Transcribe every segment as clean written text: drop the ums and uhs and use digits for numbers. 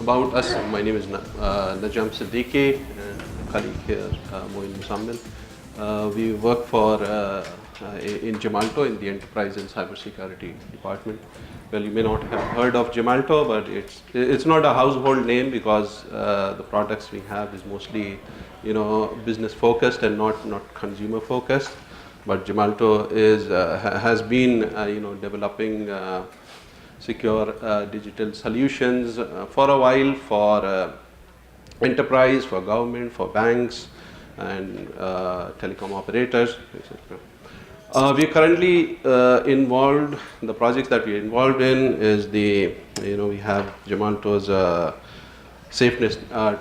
about us. My name is Najam Siddiqui, and a colleague here, Moin Muzammil. We work for in Gemalto in the Enterprise and Cybersecurity Department. Well, you may not have heard of Gemalto, but it's not a household name because the products we have is mostly, business focused and not consumer focused. But Gemalto has been, developing secure digital solutions for a while for enterprise, for government, for banks, and telecom operators, etc. We are currently involved. The projects that we are involved in is we have Gemalto's Safeness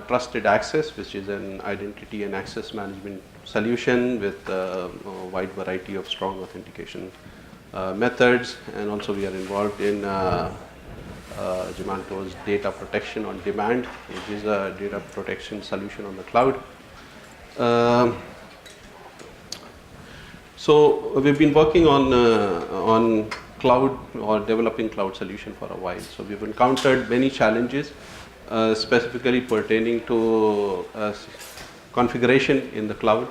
Trusted Access, which is an identity and access management solution with a wide variety of strong authentication methods, and also we are involved in Gemalto's data protection on demand, which is a data protection solution on the cloud. So we've been working on cloud or developing cloud solution for a while. So we've encountered many challenges, specifically pertaining to configuration in the cloud.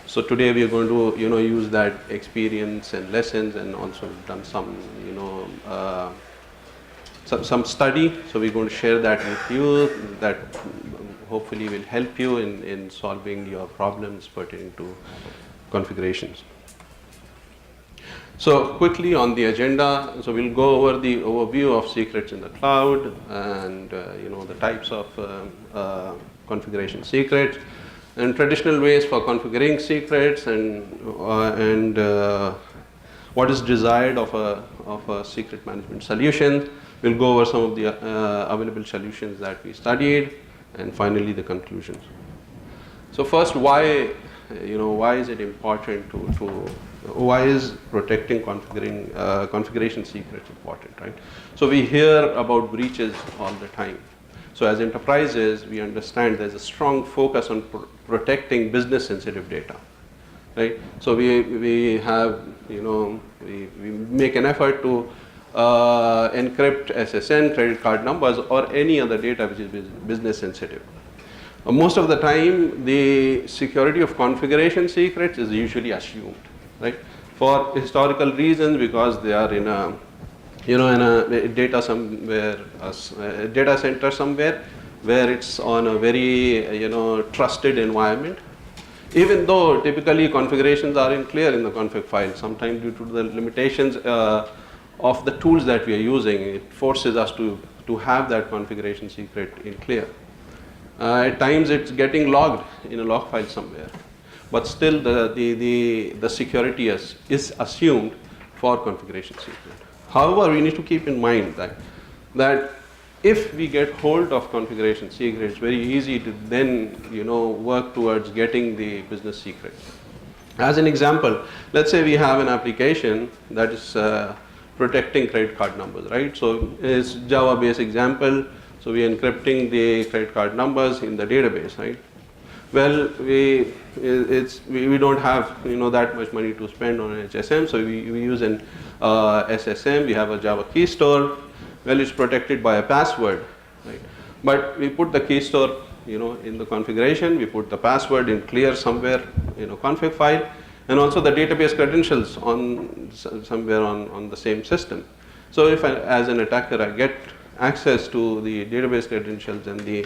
So today we are going to use that experience and lessons, and also done some some study. So we're going to share that with you. That hopefully will help you in solving your problems pertaining to configurations. So quickly on the agenda, so we'll go over the overview of secrets in the cloud and the types of configuration secrets and traditional ways for configuring secrets, and what is desired of a secret management solution. We'll go over some of the available solutions that we studied, and finally the conclusions. So first, why is it important why is protecting configuration secrets important, right? So we hear about breaches all the time. So as enterprises, we understand there's a strong focus on protecting business sensitive data, right? So we have, we make an effort to encrypt SSN, credit card numbers, or any other data which is business sensitive. Most of the time, the security of configuration secrets is usually assumed, right? For historical reasons, because they are in a data somewhere, a data center somewhere, where it's on a very trusted environment. Even though typically configurations are clear in the config file, sometimes due to the limitations of the tools that we are using, it forces us to have that configuration secret in clear. At times it's getting logged in a log file somewhere, but still the security is assumed for configuration secret. However, we need to keep in mind that if we get hold of configuration secret, it's very easy to then work towards getting the business secret. As an example, let's say we have an application that is protecting credit card numbers, right? So it's Java based example. So we are encrypting the credit card numbers in the database, right? Well, we don't have that much money to spend on an HSM, so we use an SSM. We have a Java key store. Well, it's protected by a password, right? But we put the key store in the configuration. We put the password in clear somewhere config file, and also the database credentials on somewhere on the same system. So if as an attacker I get access to the database credentials and the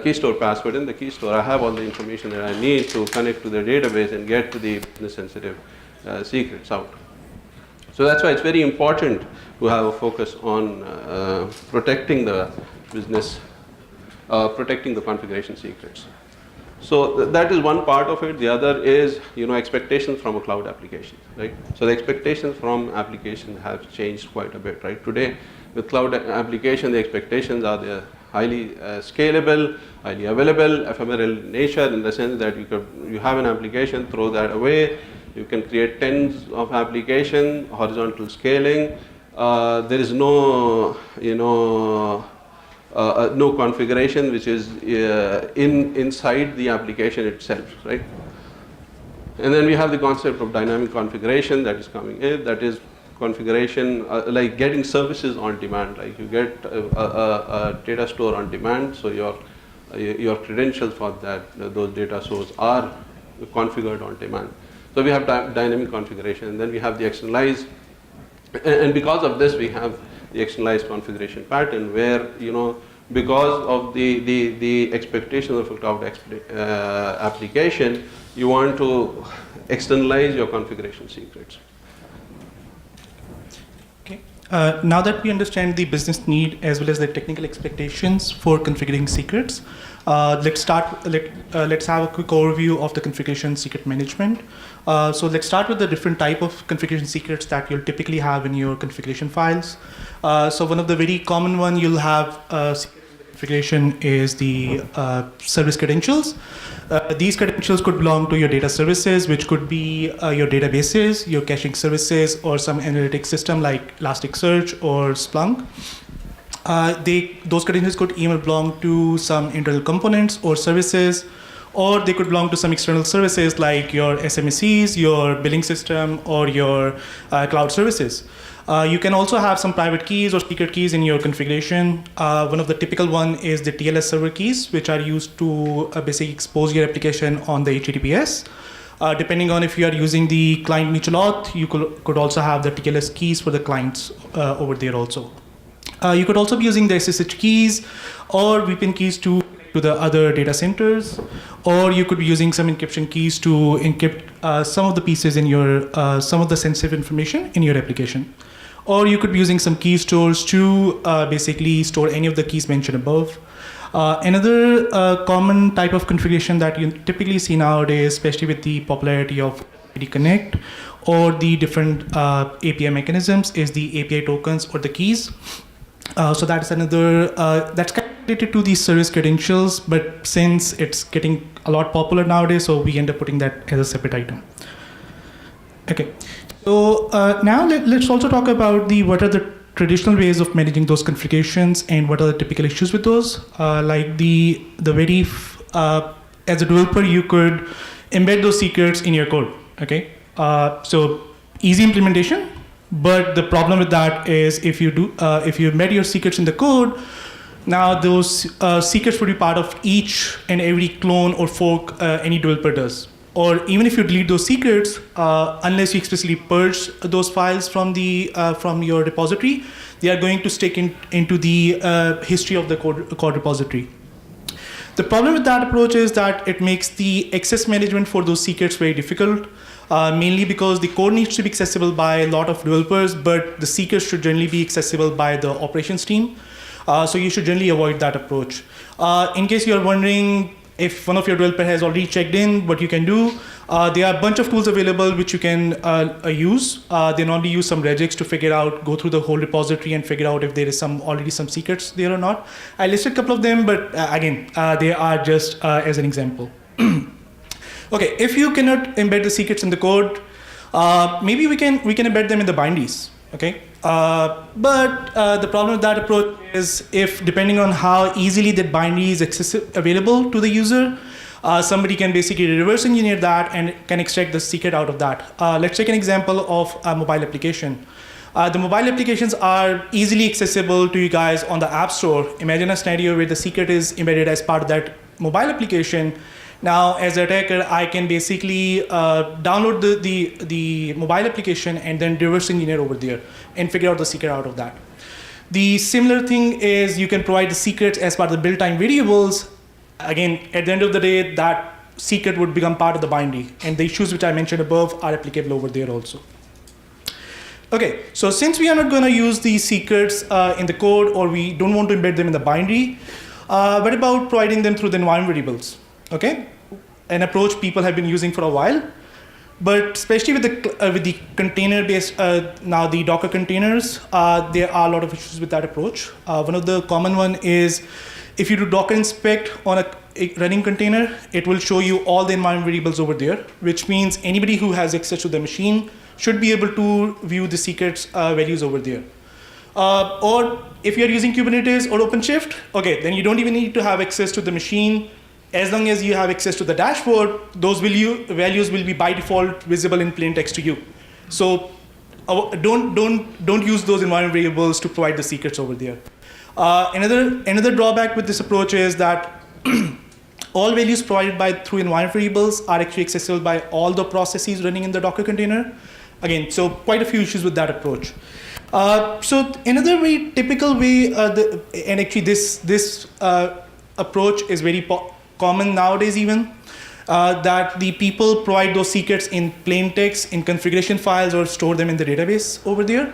key store password in the key store, I have all the information that I need to connect to the database and get to the business sensitive secrets out. So that's why it's very important to have a focus on protecting the business, protecting the configuration secrets. So that is one part of it. The other is expectations from a cloud application, right? So the expectations from application have changed quite a bit, right? Today, with cloud application, the expectations are they're highly scalable, highly available, ephemeral nature, in the sense that you have an application, throw that away. You can create tens of applications, horizontal scaling. There is no no configuration which is inside the application itself, right? And then we have the concept of dynamic configuration that is coming in, that is configuration, like getting services on demand. Like you get a data store on demand, so your credentials for those data stores are configured on demand. So we have dynamic configuration, and then we have the externalized, and because of this we have the externalized configuration pattern, where because of the expectation of a cloud application, you want to externalize your configuration secrets. Okay. Now that we understand the business need as well as the technical expectations for configuring secrets, let's have a quick overview of the configuration secret management. So let's start with the different type of configuration secrets that you'll typically have in your configuration files. So one of the very common one you'll have configuration is the service credentials. These credentials could belong to your data services, which could be your databases, your caching services, or some analytics system like Elasticsearch or Splunk. Those credentials could even belong to some internal components or services, or they could belong to some external services like your SMSEs, your billing system, or your cloud services. You can also have some private keys or secret keys in your configuration. One of the typical one is the TLS server keys, which are used to basically expose your application on the HTTPS. Depending on if you are using the client mutual auth, you could also have the TLS keys for the clients over there also. You could also be using the SSH keys or VPN keys to the other data centers, or you could be using some encryption keys to encrypt some of the pieces in your, some of the sensitive information in your application. Or you could be using some key stores to basically store any of the keys mentioned above. Another common type of configuration that you typically see nowadays, especially with the popularity of API Connect or the different API mechanisms, is the API tokens or the keys. So that's another, that's kind of related to the service credentials, but since it's getting a lot popular nowadays, so we end up putting that as a separate item. Okay, so now let's also talk about what are the traditional ways of managing those configurations and what are the typical issues with those. Like as a developer, you could embed those secrets in your code, okay? So easy implementation. But the problem with that is if you embed your secrets in the code, now those secrets would be part of each and every clone or fork any developer does. Or even if you delete those secrets, unless you explicitly purge those files from your repository, they are going to stick into the history of the code repository. The problem with that approach is that it makes the access management for those secrets very difficult. Mainly because the code needs to be accessible by a lot of developers, but the secrets should generally be accessible by the operations team. So you should generally avoid that approach. In case you're wondering if one of your developers has already checked in, what you can do, there are a bunch of tools available which you can use. They normally use some regex to go through the whole repository and figure out if there is already some secrets there or not. I listed a couple of them, but again, they are just as an example. Okay, if you cannot embed the secrets in the code, maybe we can embed them in the binaries. Okay, but the problem with that approach is depending on how easily that binary is available to the user, somebody can basically reverse engineer that and can extract the secret out of that. Let's take an example of a mobile application. The mobile applications are easily accessible to you guys on the App Store. Imagine a scenario where the secret is embedded as part of that mobile application. Now, as an attacker, I can basically download the mobile application and then reverse engineer over there and figure out the secret out of that. The similar thing is you can provide the secrets as part of the build time variables. Again, at the end of the day, that secret would become part of the binary, and the issues which I mentioned above are applicable over there also. Okay, so since we are not going to use these secrets in the code, or we don't want to embed them in the binary, what about providing them through the environment variables? Okay, an approach people have been using for a while, but especially with the container-based, now the Docker containers, there are a lot of issues with that approach. One of the common one is if you do Docker inspect on a running container, it will show you all the environment variables over there, which means anybody who has access to the machine should be able to view the secrets values over there. Or if you're using Kubernetes or OpenShift, okay, then you don't even need to have access to the machine. As long as you have access to the dashboard, those values will be by default visible in plain text to you. So don't use those environment variables to provide the secrets over there. Another drawback with this approach is that all values provided through environment variables are actually accessible by all the processes running in the Docker container. Again, so quite a few issues with that approach. So another very typical way, and actually this approach is very common nowadays even, that the people provide those secrets in plain text, in configuration files, or store them in the database over there.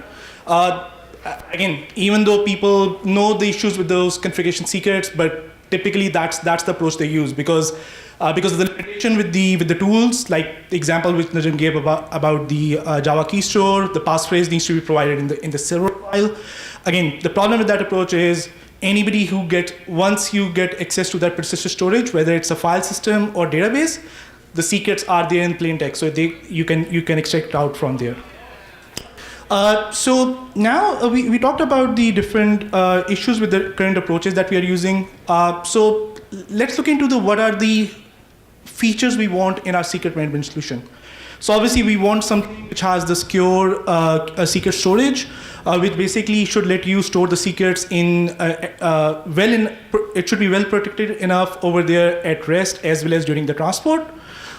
Again, even though people know the issues with those configuration secrets, but typically that's the approach they use because of the limitation with the tools, like the example which Najim gave about the Java key store, the passphrase needs to be provided in the server file. Again, the problem with that approach is anybody once you get access to that persistent storage, whether it's a file system or database, the secrets are there in plain text, so you can extract out from there. So now we talked about the different issues with the current approaches that we are using. So let's look into what are the features we want in our secret management solution. So obviously we want something which has the secure secret storage, which basically should let you store the secrets it should be well protected enough over there at rest as well as during the transport.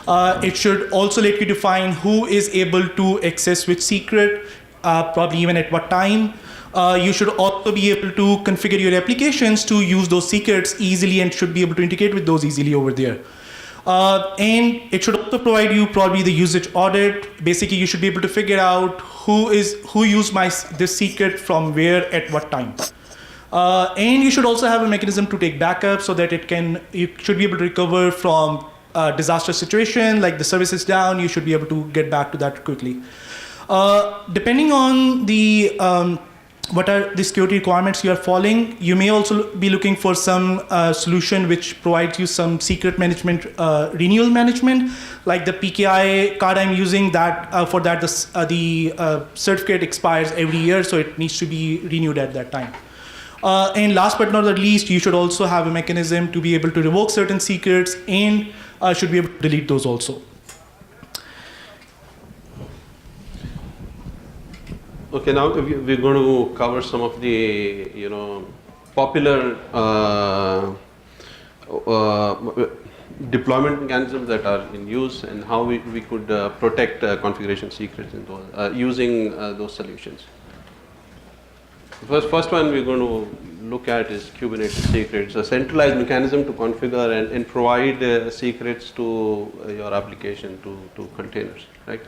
It should also let you define who is able to access which secret, probably even at what time. You should also be able to configure your applications to use those secrets easily and should be able to integrate with those easily over there. And it should also provide you probably the usage audit. Basically, you should be able to figure out who used this secret from where at what time. And you should also have a mechanism to take backup so that you should be able to recover from a disaster situation, like the service is down, you should be able to get back to that quickly. Depending on what are the security requirements you are following, you may also be looking for some solution which provides you some secret management, renewal management, like the PKI card I'm using. For that the certificate expires every year, so it needs to be renewed at that time. And last but not the least, you should also have a mechanism to be able to revoke certain secrets and should be able to delete those also. Okay, now we're going to cover some of the popular deployment mechanisms that are in use and how we could protect configuration secrets in those, using those solutions. The first one we're going to look at is Kubernetes secrets, a centralized mechanism to configure and provide secrets to your application, to containers, right?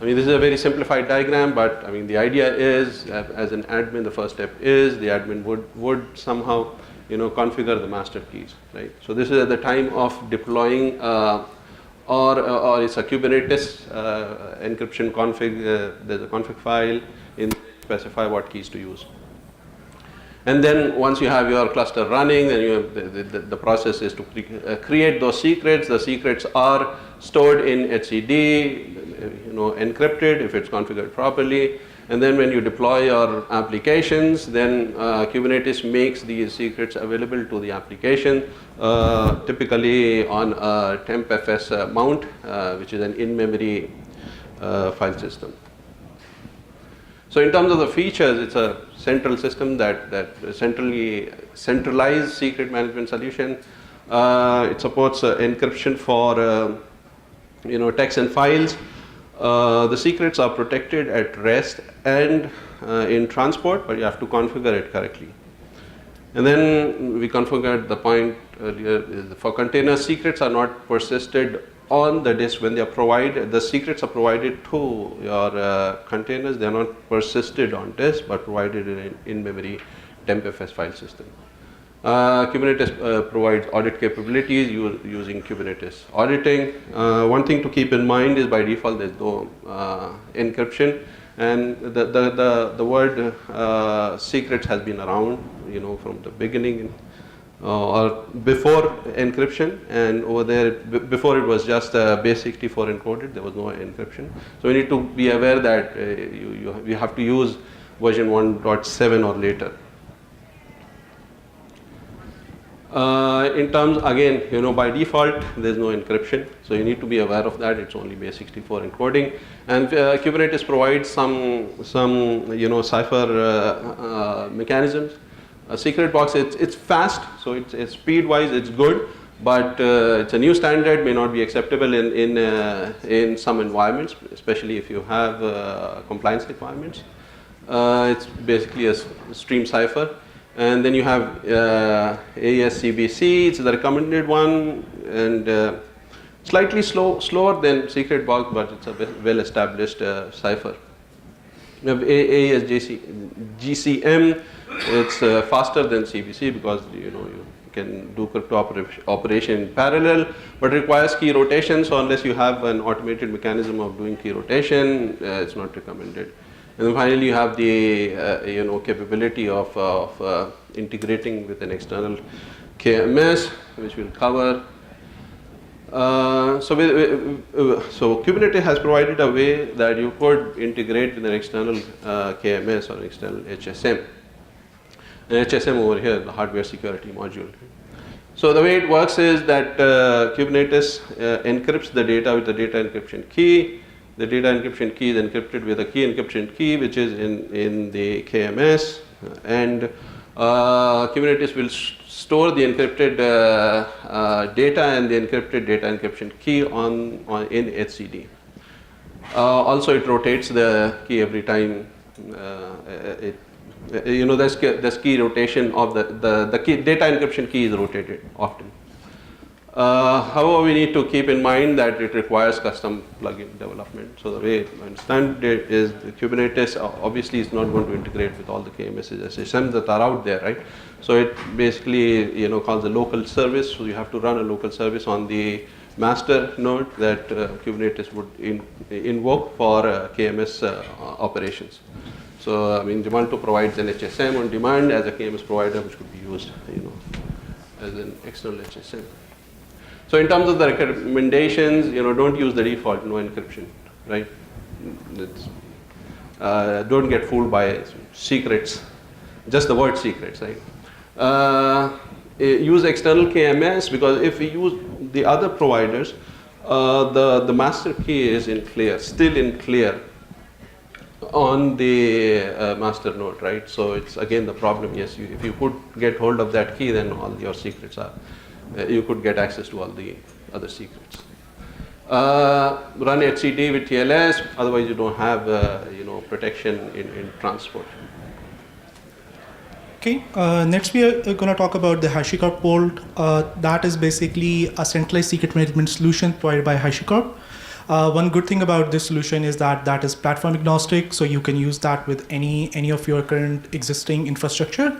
I mean, this is a very simplified diagram, but I mean, the idea is, as an admin, the first step is the admin would somehow, configure the master keys, right? So this is at the time of deploying, or it's a Kubernetes encryption config. There's a config file in specify what keys to use. And then once you have your cluster running, then you have the process is to create those secrets. The secrets are stored in etcd, encrypted if it's configured properly. And then when you deploy your applications, then Kubernetes makes these secrets available to the application, typically on a tempfs mount, which is an in-memory file system. So in terms of the features, it's a central system that centralized secret management solution. It supports encryption for text and files. The secrets are protected at rest and in transport, but you have to configure it correctly. And then we configured the point earlier, for containers, secrets are not persisted on the disk when they are provided. The secrets are provided to your containers. They are not persisted on disk, but provided in an in-memory tempfs file system. Kubernetes provides audit capabilities using Kubernetes auditing. One thing to keep in mind is by default there's no encryption, and the word secrets has been around, from the beginning. Or before encryption, and over there before it was just base64 encoded, there was no encryption. So we need to be aware that you have to use version 1.7 or later. In terms, again, by default, there's no encryption, so you need to be aware of that. It's only base64 encoding, and Kubernetes provides some cipher mechanisms. A secret box, it's fast, so it's speed-wise, it's good, but it's a new standard, may not be acceptable in some environments, especially if you have compliance requirements. It's basically a stream cipher. And then you have AES-CBC, it's the recommended one, and slightly slower than secret box, but it's a well-established cipher. You have AES-GCM, it's faster than CBC because you can do crypto operation in parallel, but requires key rotation. So unless you have an automated mechanism of doing key rotation, it's not recommended. And then finally, you have the capability of integrating with an external KMS, which we'll cover. So Kubernetes has provided a way that you could integrate with an external KMS or an external HSM. And HSM over here, the hardware security module. So the way it works is that Kubernetes encrypts the data with the data encryption key. The data encryption key is encrypted with a key encryption key, which is in the KMS, and Kubernetes will store the encrypted data and the encrypted data encryption key in etcd. Also, it rotates the key every time. There's key rotation of the key, data encryption key is rotated often. However, we need to keep in mind that it requires custom plugin development. So the way I understand it is the Kubernetes obviously is not going to integrate with all the KMSs, SSMs that are out there, right? So it basically calls a local service. So you have to run a local service on the master node that Kubernetes would invoke for KMS operations. So Gemalto provides an HSM on demand as a KMS provider, which could be used as an external HSM. So in terms of the recommendations, don't use the default no encryption, right? Don't get fooled by secrets, just the word secrets, right? Use external KMS, because if we use the other providers, the master key is still in clear on the master node, right? So it's again the problem. Yes, if you could get hold of that key, then all your secrets are. You could get access to all the other secrets. Run etcd with TLS, otherwise you don't have protection in transport. Okay, next we are going to talk about the HashiCorp Vault. That is basically a centralized secret management solution provided by HashiCorp. One good thing about this solution is that is platform agnostic, so you can use that with any of your current existing infrastructure.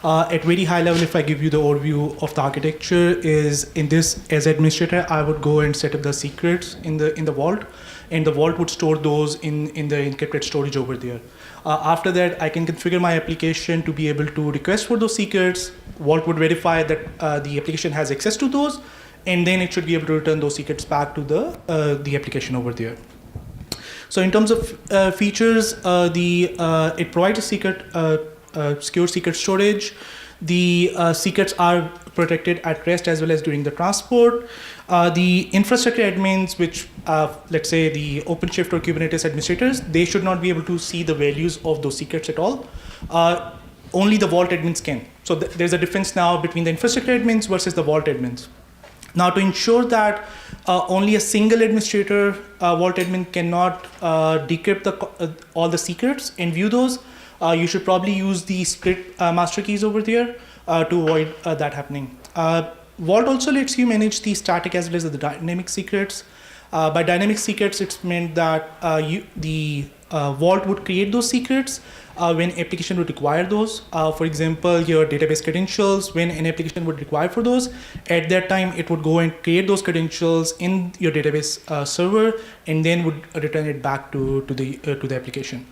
At very high level, if I give you the overview of the architecture, is in this, as administrator, I would go and set up the secrets in the vault, and the vault would store those in the encrypted storage over there. After that, I can configure my application to be able to request for those secrets. Vault would verify that the application has access to those, and then it should be able to return those secrets back to the application over there. So in terms of features, it provides a secure secret storage. The secrets are protected at rest as well as during the transport. The infrastructure admins, which let's say the OpenShift or Kubernetes administrators, they should not be able to see the values of those secrets at all. Only the vault admins can. So there's a difference now between the infrastructure admins versus the vault admins. Now, to ensure that only a single administrator, vault admin, cannot decrypt all the secrets and view those, you should probably use the split master keys over there to avoid that happening. Vault also lets you manage the static as well as the dynamic secrets. By dynamic secrets, it's meant that the Vault would create those secrets when application would require those. For example, your database credentials, when an application would require for those, at that time it would go and create those credentials in your database server, and then would return it back to the application.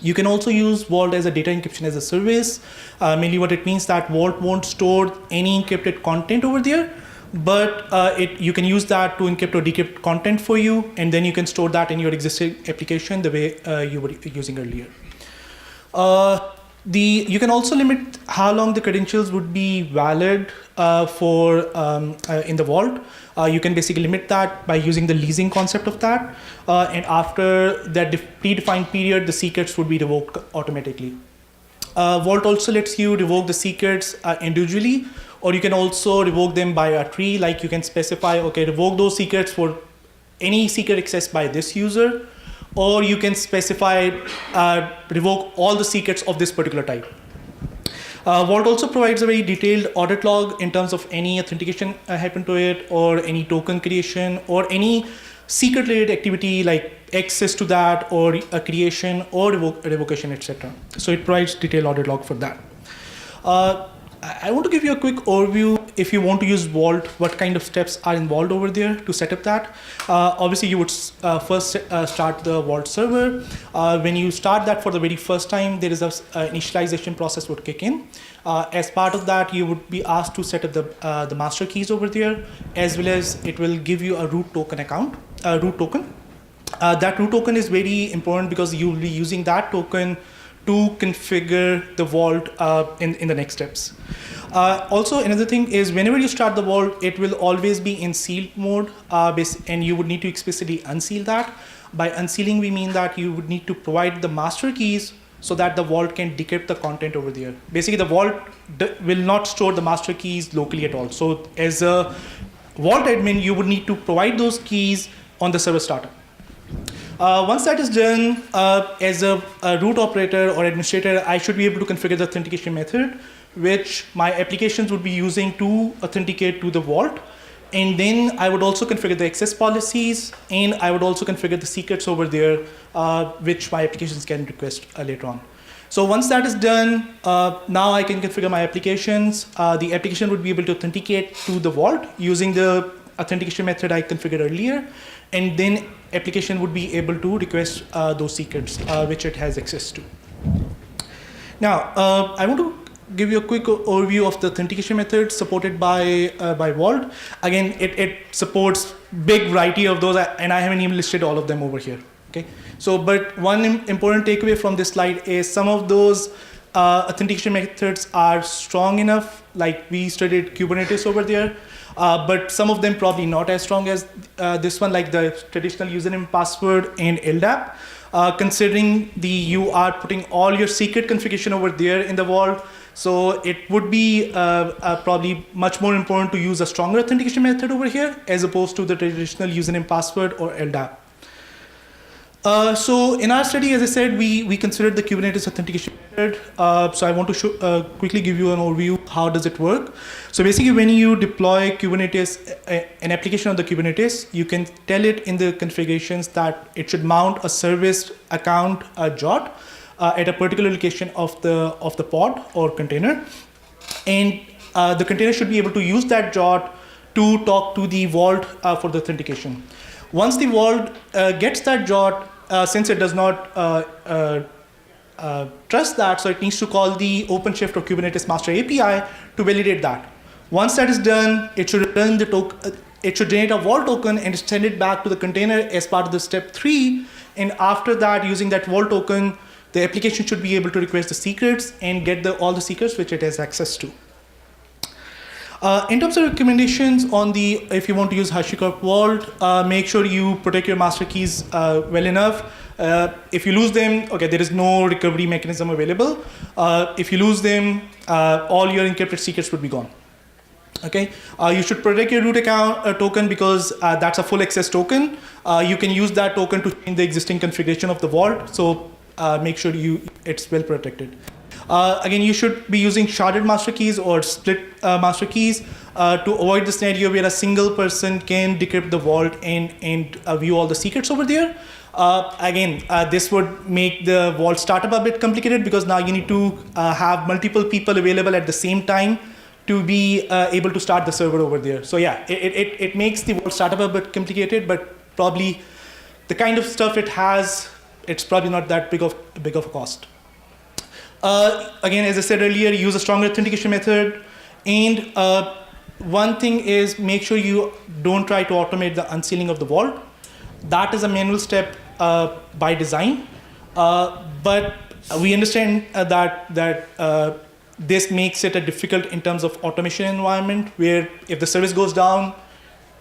You can also use Vault as a data encryption as a service. Mainly what it means that Vault won't store any encrypted content over there, but you can use that to encrypt or decrypt content for you, and then you can store that in your existing application the way you were using earlier. You can also limit how long the credentials would be valid in the vault. You can basically limit that by using the leasing concept of that. And after that predefined period, the secrets would be revoked automatically. Vault also lets you revoke the secrets individually, or you can also revoke them by a tree. Like you can specify, okay, revoke those secrets for any secret accessed by this user, or you can specify revoke all the secrets of this particular type. Vault also provides a very detailed audit log in terms of any authentication happened to it, or any token creation, or any secret related activity like access to that, or a creation, or revocation, etc. So it provides detailed audit log for that. I want to give you a quick overview. If you want to use Vault, what kind of steps are involved over there to set up that. Obviously, you would first start the Vault server. When you start that for the very first time, there is a initialization process would kick in. As part of that, you would be asked to set up the master keys over there, as well as it will give you a root token account, root token. That root token is very important because you will be using that token to configure the vault in the next steps. Also, another thing is whenever you start the vault, it will always be in sealed mode, and you would need to explicitly unseal that. By unsealing, we mean that you would need to provide the master keys so that the vault can decrypt the content over there. Basically, the vault will not store the master keys locally at all. So as a vault admin, you would need to provide those keys on the server startup. Once that is done, as a root operator or administrator, I should be able to configure the authentication method, which my applications would be using to authenticate to the vault. And then I would also configure the access policies, and I would also configure the secrets over there, which my applications can request later on. So once that is done, now I can configure my applications. The application would be able to authenticate to the vault using the authentication method I configured earlier, and then application would be able to request those secrets which it has access to. Now, I want to give you a quick overview of the authentication methods supported by Vault. Again, it supports big variety of those, and I haven't even listed all of them over here. Okay, so but one important takeaway from this slide is some of those authentication methods are strong enough, like we studied Kubernetes over there, but some of them probably not as strong as this one, like the traditional username, password, and LDAP. Considering you are putting all your secret configuration over there in the vault, so it would be probably much more important to use a stronger authentication method over here as opposed to the traditional username, password, or LDAP. So in our study, as I said, we considered the Kubernetes authentication method. So I want to quickly give you an overview. How does it work? So basically, when you deploy Kubernetes, an application on the Kubernetes, you can tell it in the configurations that it should mount a service account jot at a particular location of the pod or container, and the container should be able to use that jot to talk to the vault for the authentication. Once the vault gets that jot, since it does not trust that, so it needs to call the OpenShift or Kubernetes Master API to validate that. Once that is done, it should return the token. It should generate a vault token and send it back to the container as part of the step 3. And after that, using that vault token, the application should be able to request the secrets and get all the secrets which it has access to. In terms of recommendations if you want to use HashiCorp Vault, make sure you protect your master keys well enough. If you lose them, okay, there is no recovery mechanism available. If you lose them, all your encrypted secrets would be gone. Okay, you should protect your root account token because that's a full access token. You can use that token to change the existing configuration of the vault. So make sure it's well protected. Again, you should be using sharded master keys or split master keys to avoid the scenario where a single person can decrypt the vault and view all the secrets over there. Again, this would make the vault startup a bit complicated because now you need to have multiple people available at the same time to be able to start the server over there. So yeah, it makes the vault startup a bit complicated, but probably the kind of stuff it has, it's probably not that big of a cost. Again, as I said earlier, use a stronger authentication method. And one thing is make sure you don't try to automate the unsealing of the vault. That is a manual step by design. But we understand that this makes it a difficult in terms of automation environment, where if the service goes down,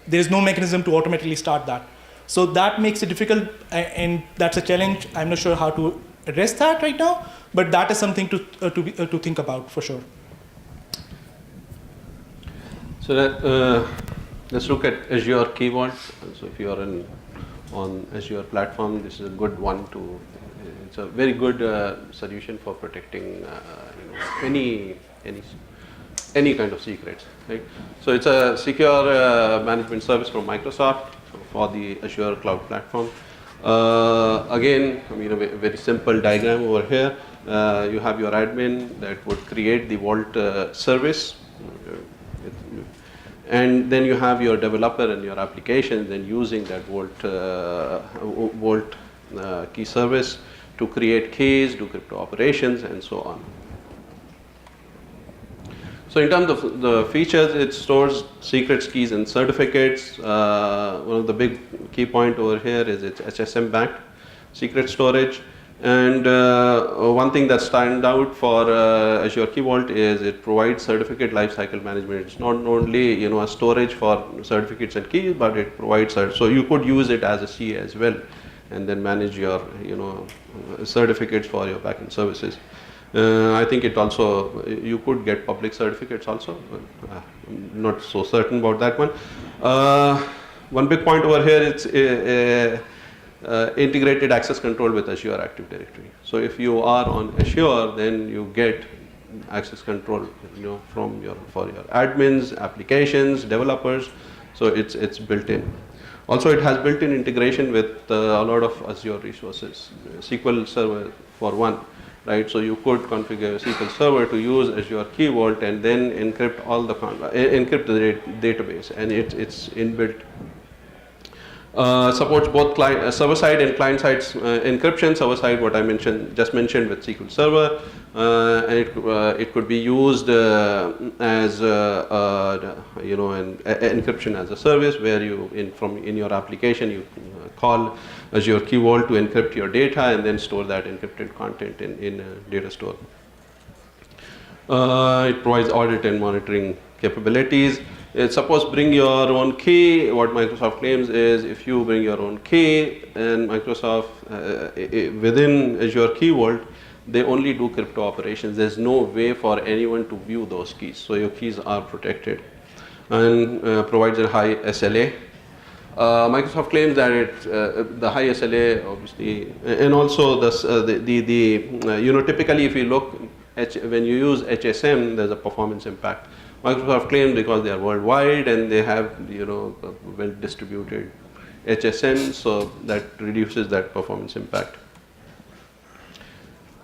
there is no mechanism to automatically start that. So that makes it difficult, and that's a challenge. I'm not sure how to address that right now, but that is something to think about for sure. So let's look at Azure Key Vault. So if you are on Azure platform, this is a good one to. It's a very good solution for protecting any kind of secrets. Right? So it's a secure management service from Microsoft for the Azure cloud platform. Again, I mean, a very simple diagram over here. You have your admin that would create the Vault service. And then you have your developer and your applications then using that Vault key service to create keys, do crypto operations, and so on. So in terms of the features, it stores secrets, keys, and certificates. One of the big key point over here is it's HSM-backed secret storage. And one thing that stands out for Azure Key Vault is it provides certificate lifecycle management. It's not only a storage for certificates and keys, but it provides so you could use it as a CA as well, and then manage your certificates for your backend services. I think it also you could get public certificates also. I'm not so certain about that one. One big point over here is integrated access control with Azure Active Directory. So if you are on Azure, then you get access control, for your admins, applications, developers. So it's built in. Also, it has built-in integration with a lot of Azure resources. SQL Server for one, right? So you could configure a SQL Server to use Azure Key Vault and then encrypt encrypt the database, and it's inbuilt. Supports both server-side and client-side encryption. Server-side, what I just mentioned with SQL Server, and it could be used as an encryption as a service, where you in your application you call Azure Key Vault to encrypt your data and then store that encrypted content in a data store. It provides audit and monitoring capabilities. Suppose bring your own key. What Microsoft claims is if you bring your own key, and Microsoft within Azure Key Vault, they only do crypto operations. There's no way for anyone to view those keys. So your keys are protected and provides a high SLA. Microsoft claims that the high SLA obviously, and also typically if you look when you use HSM, there's a performance impact. Microsoft claims because they are worldwide and they have well distributed HSM, so that reduces that performance impact.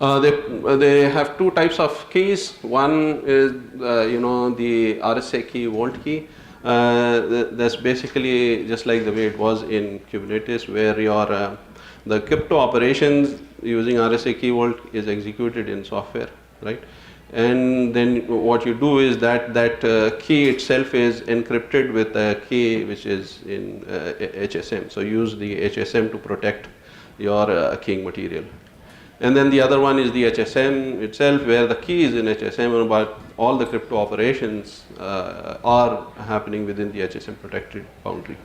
They have two types of keys. One is the RSA key, Vault key. That's basically just like the way it was in Kubernetes, where your the crypto operations using RSA key Vault is executed in software, right? And then what you do is that key itself is encrypted with a key which is in HSM. So use the HSM to protect your keying material. And then the other one is the HSM itself, where the key is in HSM, but all the crypto operations are happening within the HSM protected boundary.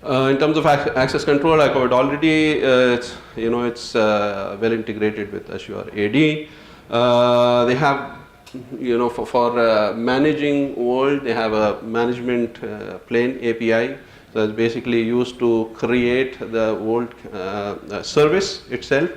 In terms of access control, I covered already. It's well integrated with Azure AD. They have, for managing Vault, they have a management plane API. So it's basically used to create the Vault service itself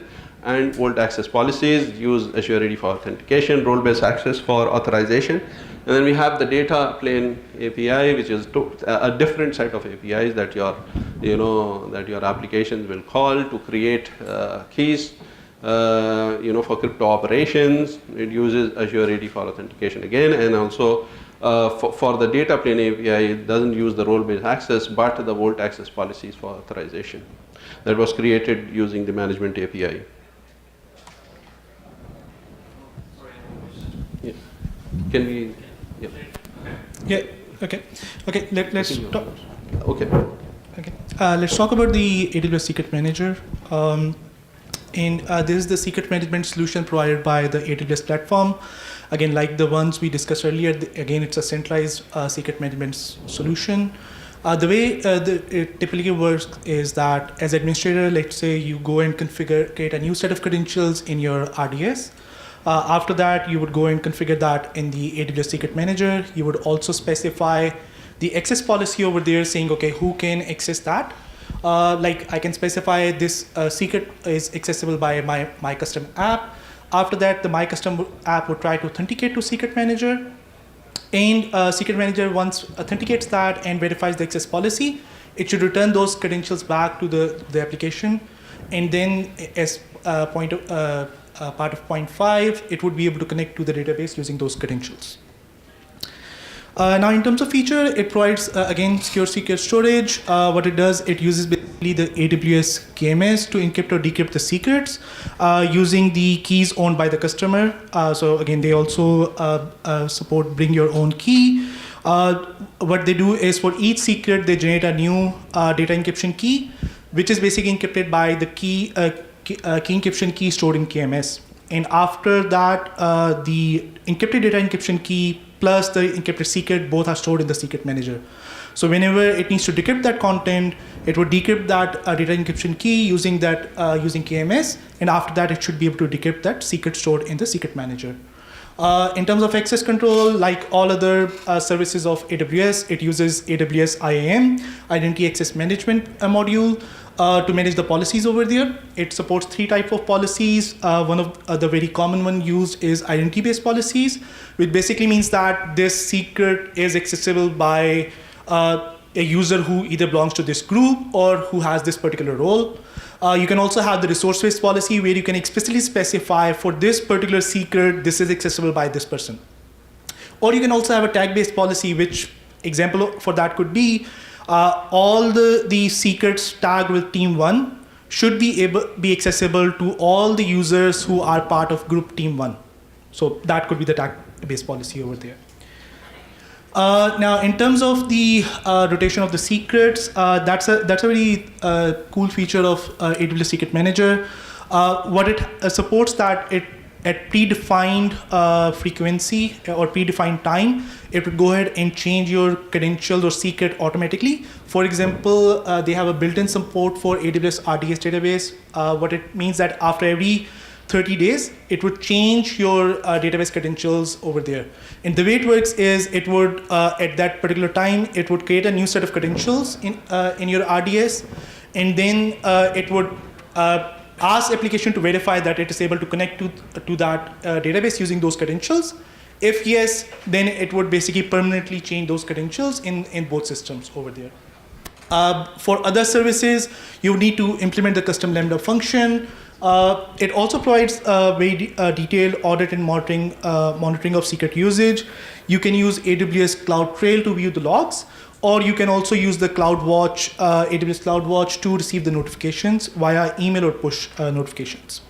and Vault access policies. Use Azure AD for authentication, role-based access for authorization. And then we have the data plane API, which is a different set of APIs that your applications will call to create keys. For crypto operations, it uses Azure AD for authentication again, and also for the data plane API, it doesn't use the role-based access, but the Vault access policies for authorization. That was created using the management API. Yeah. Can we? Yeah. Yeah. Okay. Okay. Let's talk. Okay. Okay. Let's talk about the AWS Secret Manager. And this is the secret management solution provided by the AWS platform. Again, like the ones we discussed earlier, again, it's a centralized secret management solution. The way it typically works is that as administrator, let's say you go and create a new set of credentials in your RDS. After that, you would go and configure that in the AWS Secret Manager. You would also specify the access policy over there saying, okay, who can access that? Like I can specify this secret is accessible by my custom app. After that, the my custom app would try to authenticate to Secret Manager. And Secret Manager once authenticates that and verifies the access policy, it should return those credentials back to the application. And then as part of point 5, it would be able to connect to the database using those credentials. Now, in terms of feature, it provides, again, secure secret storage. What it does, it uses basically the AWS KMS to encrypt or decrypt the secrets using the keys owned by the customer. So again, they also support bring your own key. What they do is for each secret, they generate a new data encryption key, which is basically encrypted by the key encryption key stored in KMS. And after that, the encrypted data encryption key plus the encrypted secret both are stored in the secret manager. So whenever it needs to decrypt that content, it would decrypt that data encryption key using using KMS, and after that, it should be able to decrypt that secret stored in the secret manager. In terms of access control, like all other services of AWS, it uses AWS IAM, Identity Access Management module, to manage the policies over there. It supports 3 types of policies. One of the very common one used is identity-based policies, which basically means that this secret is accessible by a user who either belongs to this group or who has this particular role. You can also have the resource-based policy where you can explicitly specify for this particular secret, this is accessible by this person. Or you can also have a tag-based policy, which example for that could be all the secrets tagged with team 1 should be accessible to all the users who are part of group team 1. So that could be the tag-based policy over there. Now, in terms of the rotation of the secrets, that's a very cool feature of AWS Secret Manager. What it supports that it at predefined frequency or predefined time, it would go ahead and change your credentials or secret automatically. For example, they have a built-in support for AWS RDS database. What it means that after every 30 days, it would change your database credentials over there. And the way it works is it would, at that particular time, it would create a new set of credentials in your RDS, and then it would ask application to verify that it is able to connect to that database using those credentials. If yes, then it would basically permanently change those credentials in both systems over there. For other services, you need to implement the custom Lambda function. It also provides very detailed audit and monitoring of secret usage. You can use AWS CloudTrail to view the logs, or you can also use the CloudWatch, AWS CloudWatch to receive the notifications via email or push notifications.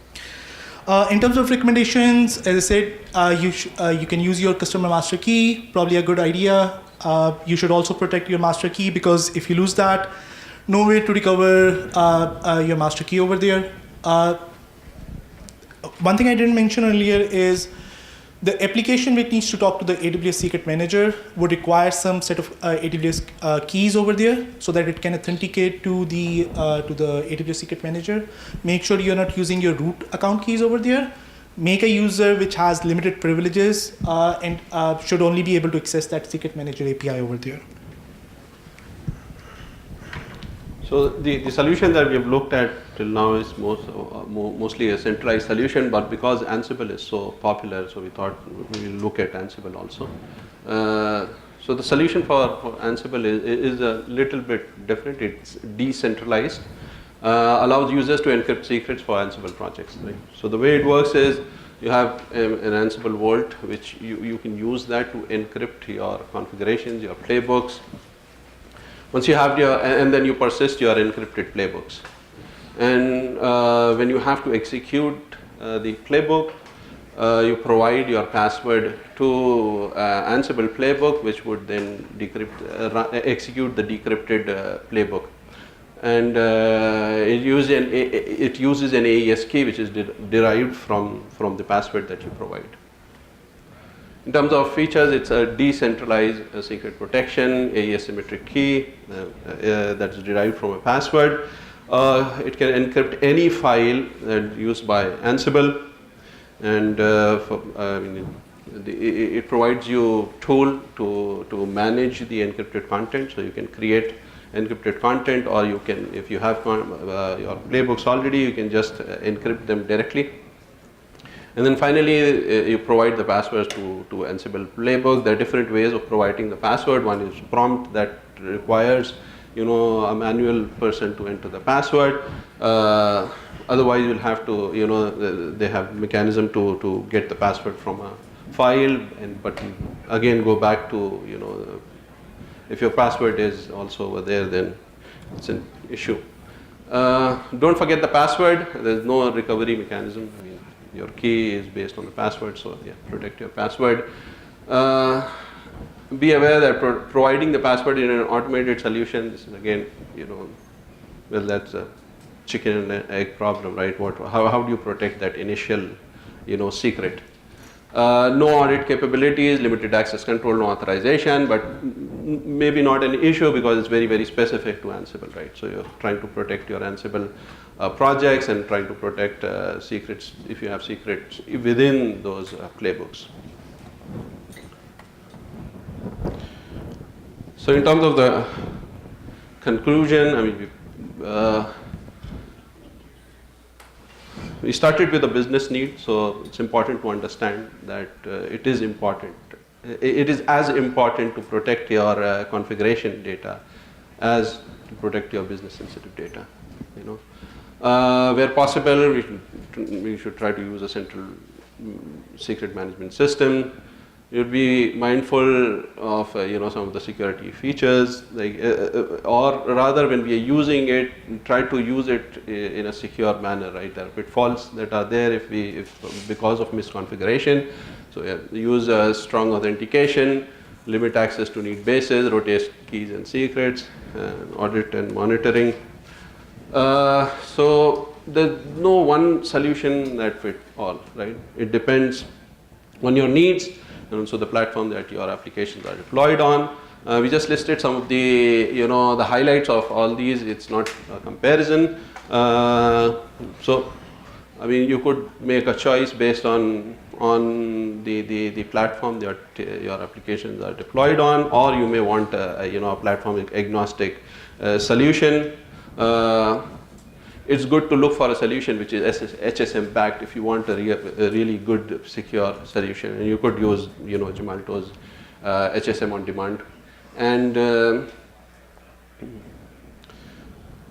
In terms of recommendations, as I said, you can use your customer master key, probably a good idea. You should also protect your master key, because if you lose that, no way to recover your master key over there. One thing I didn't mention earlier is the application which needs to talk to the AWS Secret Manager would require some set of AWS keys over there so that it can authenticate to the AWS Secret Manager. Make sure you're not using your root account keys over there. Make a user which has limited privileges and should only be able to access that Secret Manager API over there. So the solution that we have looked at till now is mostly a centralized solution, but because Ansible is so popular, so we thought we will look at Ansible also. So the solution for Ansible is a little bit different. It's decentralized, allows users to encrypt secrets for Ansible projects. Right? So the way it works is you have an Ansible Vault, which you can use that to encrypt your configurations, your playbooks. Once you have and then you persist your encrypted playbooks. And when you have to execute the playbook, you provide your password to Ansible playbook, which would then execute the decrypted playbook. and it uses an AES key which is derived from the password that you provide. In terms of features, it's a decentralized secret protection, asymmetric key that's derived from a password. It can encrypt any file used by Ansible, and it provides you tool to manage the encrypted content. So you can create encrypted content, or you can, if you have your playbooks already, you can just encrypt them directly. And then finally, you provide the passwords to Ansible playbook. There are different ways of providing the password. One is prompt, that requires a manual person to enter the password. Otherwise, you'll have to, they have mechanism to get the password from a file, but again go back to, if your password is also over there, then it's an issue. Don't forget the password. There's no recovery mechanism. Your key is based on the password, so yeah, protect your password. Be aware that providing the password in an automated solution, this is again, well, that's a chicken and egg problem, right? How do you protect that initial, secret? No audit capabilities, limited access control, no authorization, but maybe not an issue because it's very, very specific to Ansible, right? So you're trying to protect your Ansible projects and trying to protect secrets, if you have secrets within those playbooks. So in terms of the conclusion, we started with a business need, so it's important to understand that it is important. It is as important to protect your configuration data as to protect your business sensitive data. Where possible, we should try to use a central secret management system. You'd be mindful of some of the security features, or rather, when we are using it, try to use it in a secure manner. Right, there are pitfalls that are there if because of misconfiguration. So yeah, use a strong authentication, limit access to need bases, rotate keys and secrets, audit and monitoring. So there's no one solution that fits all. Right, it depends on your needs. And also the platform that your applications are deployed on. We just listed some of the, the highlights of all these. It's not a comparison. So, you could make a choice based on the platform that your applications are deployed on, or you may want a platform agnostic solution. It's good to look for a solution which is HSM backed if you want a really good secure solution, and you could use Gemalto's HSM on demand. And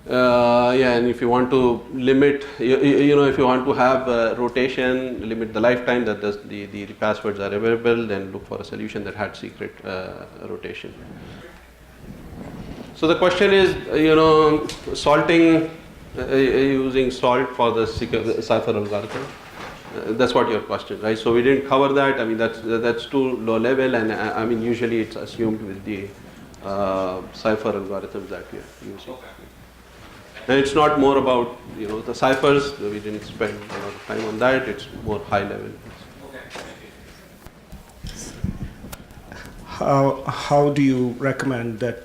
and if you want to limit, if you want to have rotation, limit the lifetime that the passwords are available, then look for a solution that had secret rotation. So the question is, salting. Using salt for the cipher algorithm. That's what your question, right? So we didn't cover that. That's too low level, and usually it's assumed with the cipher algorithms that we are using. Okay. And it's not more about the ciphers. We didn't spend a lot of time on that. It's more high level. Okay. How do you recommend that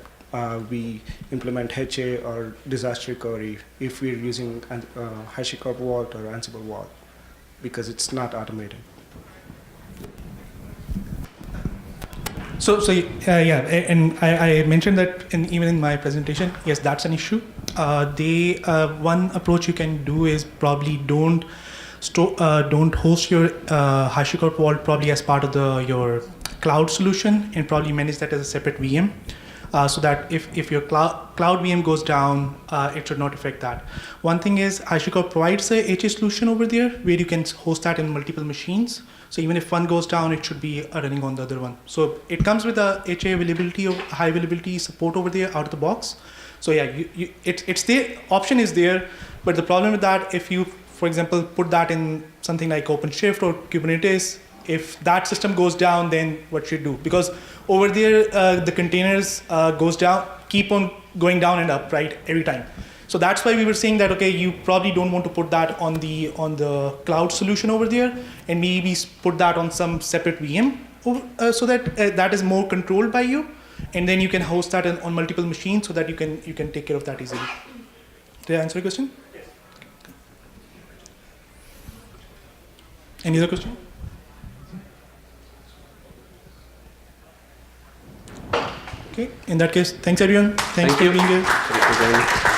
we implement HA or disaster recovery if we're using HashiCorp Vault or Ansible Vault, because it's not automated? So and I mentioned that even in my presentation. Yes, that's an issue. One approach you can do is probably don't host your HashiCorp Vault probably as part of your cloud solution, and probably manage that as a separate VM. So that if your cloud VM goes down, it should not affect that. One thing is HashiCorp provides a HA solution over there where you can host that in multiple machines. So even if one goes down, it should be running on the other one. So it comes with a HA availability of high availability support over there out of the box. So yeah, it's the option is there, but the problem with that, if you, for example, put that in something like OpenShift or Kubernetes, if that system goes down, then what should you do? Because over there, the containers keep on going down and up, right, every time. So that's why we were saying that, okay, you probably don't want to put that on the cloud solution over there, and maybe put that on some separate VM so that that is more controlled by you, and then you can host that on multiple machines so that you can take care of that easily. Did I answer your question? Yes. Any other question? Okay, in that case, thanks everyone. Thanks for being here. Thank you.